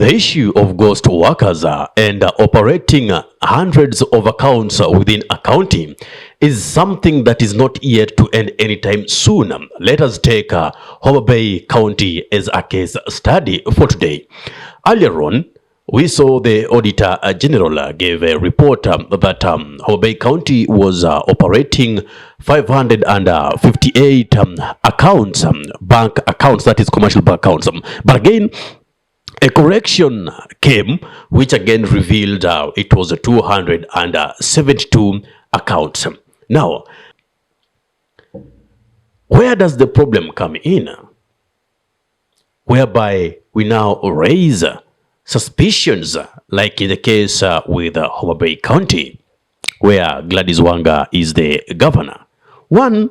The issue of ghost workers and operating hundreds of accounts within a county is something that is not yet to end anytime soon. Let us take Homa Bay County as a case study for today. Earlier on, we saw the Auditor General gave a report that Homa Bay County was operating 558 accounts, bank accounts, that is commercial bank accounts. But again, a correction came, which again revealed it was 272 accounts. Now, where does the problem come in? Whereby we now raise suspicions, like in the case with Homa Bay County, where Gladys Wanga is the governor. One,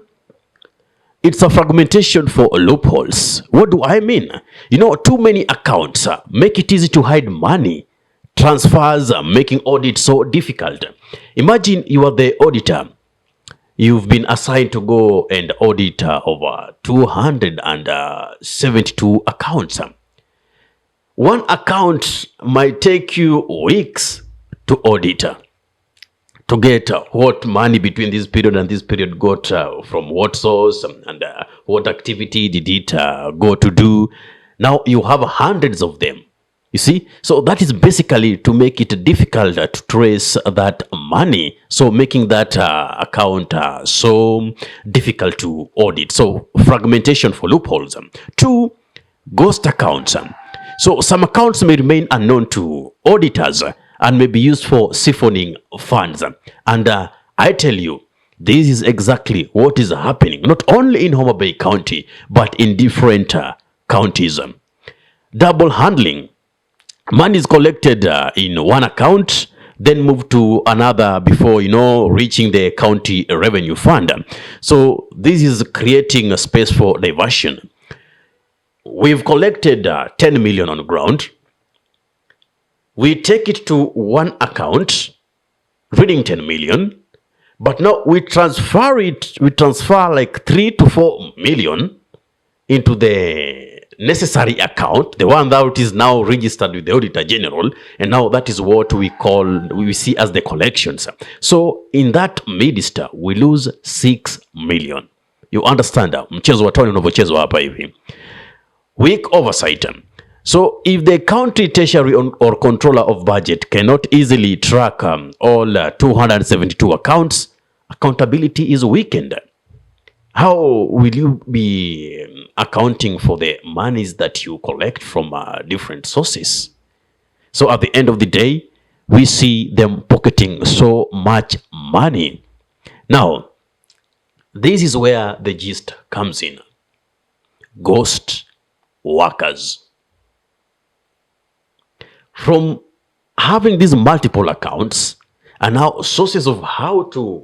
it's a fragmentation for loopholes. What do I mean? You know, too many accounts make it easy to hide money. Transfers making audit so difficult. Imagine you are the auditor. You've been assigned to go and audit over 272 accounts. One account might take you weeks to audit, to get what money between this period and this period got from what source and what activity did it go to do. Now you have hundreds of them, you see. So that is basically to make it difficult to trace that money, so making that account so difficult to audit. So fragmentation for loopholes. Two, ghost accounts. So some accounts may remain unknown to auditors and may be used for siphoning funds. And I tell you, this is exactly what is happening, not only in Homa Bay County, but in different counties. Double handling. Money is collected in one account, then moved to another before, reaching the county revenue fund. So this is creating a space for diversion. We've collected 10 million on ground. We take it to one account, reading 10 million, but now we transfer like 3 to 4 million into the necessary account, the one that is now registered with the Auditor General, and now that is what we see as the collections. So in that midst, we lose 6 million. You understand? Mchezo wa toni unavyochezwa hapa hivi. Weak oversight. So if the county treasury or controller of budget cannot easily track all 272 accounts, accountability is weakened. How will you be accounting for the monies that you collect from different sources? So at the end of the day, we see them pocketing so much money. Now, this is where the gist comes in. Ghost workers. From having these multiple accounts and now sources of how to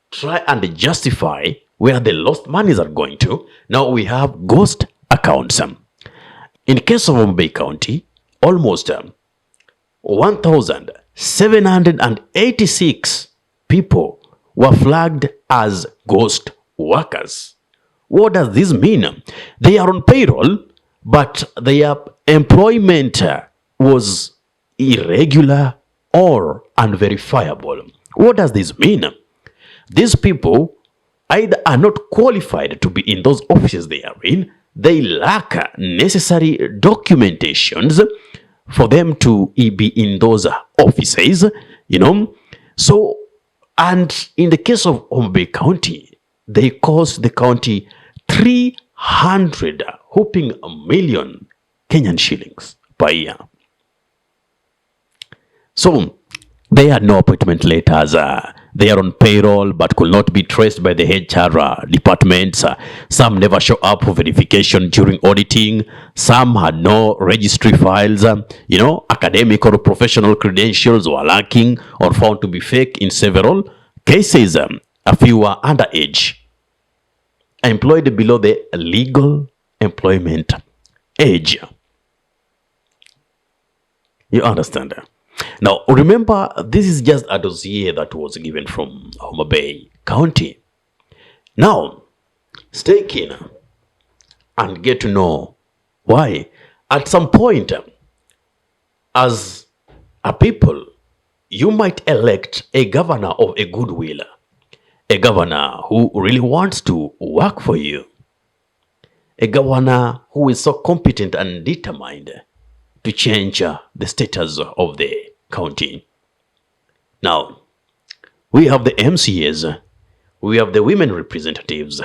try and justify where the lost monies are going to, now we have ghost accounts. In case of Homa Bay County, almost 1,786 people were flagged as ghost workers. What does this mean? They are on payroll, but their employment was irregular or unverifiable. What does this mean? These people either are not qualified to be in those offices they are in, they lack necessary documentations for them to be in those offices, So, and in the case of Homa Bay County, they cost the county 300 whopping million Kenyan shillings per year. So they had no appointment letters. They are on payroll but could not be traced by the HR departments. Some never show up for verification during auditing. Some had no registry files. Academic or professional credentials were lacking or found to be fake in several cases. A few were underage, employed below the legal employment age. You understand? Now, remember, this is just a dossier that was given from Homa Bay County. Now, stay keen and get to know why. At some point, as a people, you might elect a governor of a goodwill, a governor who really wants to work for you, a governor who is so competent and determined to change the status of the county. Now, we have the MCAs, we have the women representatives,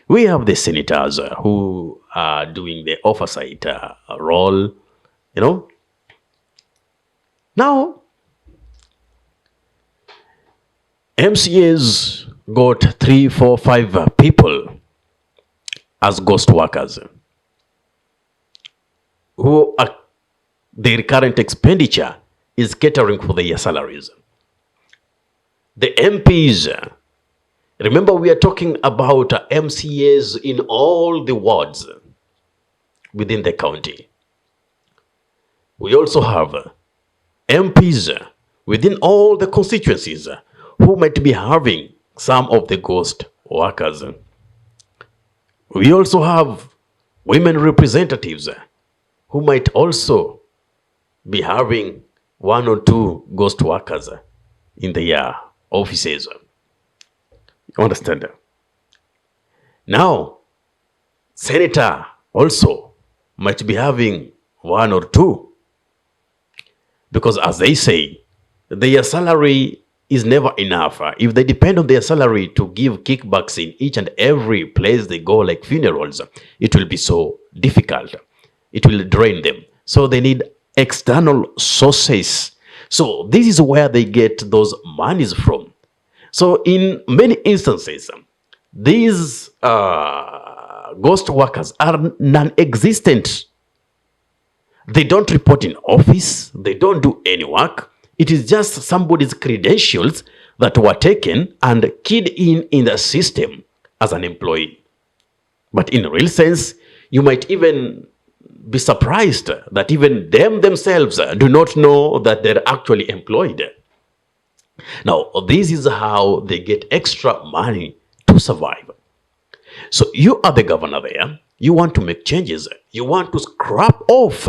we have the senators who are doing the oversight role, Now, MCAs got 3, 4, 5 people as ghost workers who are, their current expenditure is catering for their salaries. The MPs, remember we are talking about MCAs in all the wards within the county. We also have MPs within all the constituencies who might be having some of the ghost workers. We also have women representatives who might also be having 1 or 2 ghost workers in their offices. You understand? Now, senator also might be having 1 or 2, because as they say, their salary is never enough. If they depend on their salary to give kickbacks in each and every place they go, like funerals, it will be so difficult. It will drain them. So they need external sources. So this is where they get those monies from. So in many instances, these ghost workers are non-existent. They don't report in office. They don't do any work. It is just somebody's credentials that were taken and keyed in the system as an employee. But in real sense, you might even be surprised that even them themselves do not know that they're actually employed. Now, this is how they get extra money to survive. So you are the governor there. You want to make changes. You want to scrap off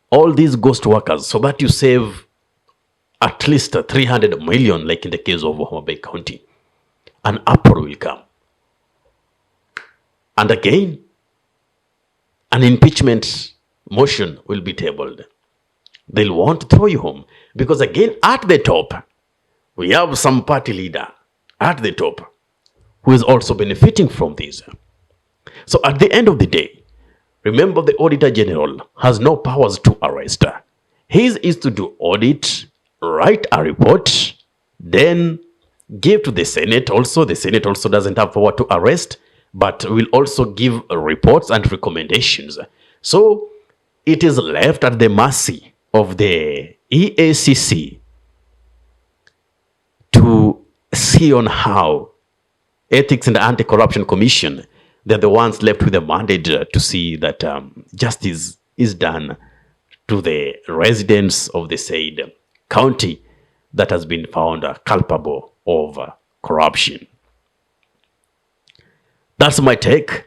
all these ghost workers so that you save at least 300 million, like in the case of Homa Bay County. An uproar will come. And again, an impeachment motion will be tabled. They'll want to throw you home. Because again, at the top, we have some party leader at the top who is also benefiting from this. So at the end of the day, remember the Auditor General has no powers to arrest. His is to do audit, write a report, then give to the Senate also. The Senate also doesn't have power to arrest, but will also give reports and recommendations. So it is left at the mercy of the EACC to see on how Ethics and Anti-Corruption Commission, they're the ones left with the mandate to see that justice is done to the residents of the said county that has been found culpable of corruption. That's my take.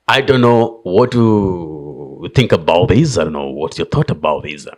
I don't know what to think about this. I don't know what's your thought about this.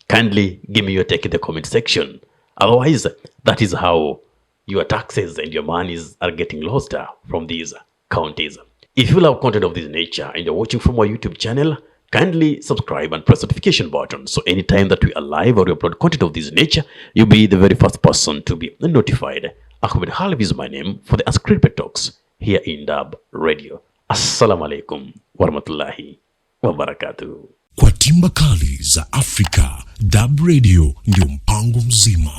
Kindly give me your take in the comment section. Otherwise, that is how your taxes and your monies are getting lost from these counties. If you love content of this nature and you're watching from our YouTube channel, kindly subscribe and press the notification button. So anytime that we are live or we upload content of this nature, you'll be the very first person to be notified. Ahmed Halib is my name for the Unscripted Talks here in Dab Radio. Assalamu alaikum warahmatullahi wabarakatuh. Kwa timba kali za Afrika, Dab Radio ndio mpango mzima.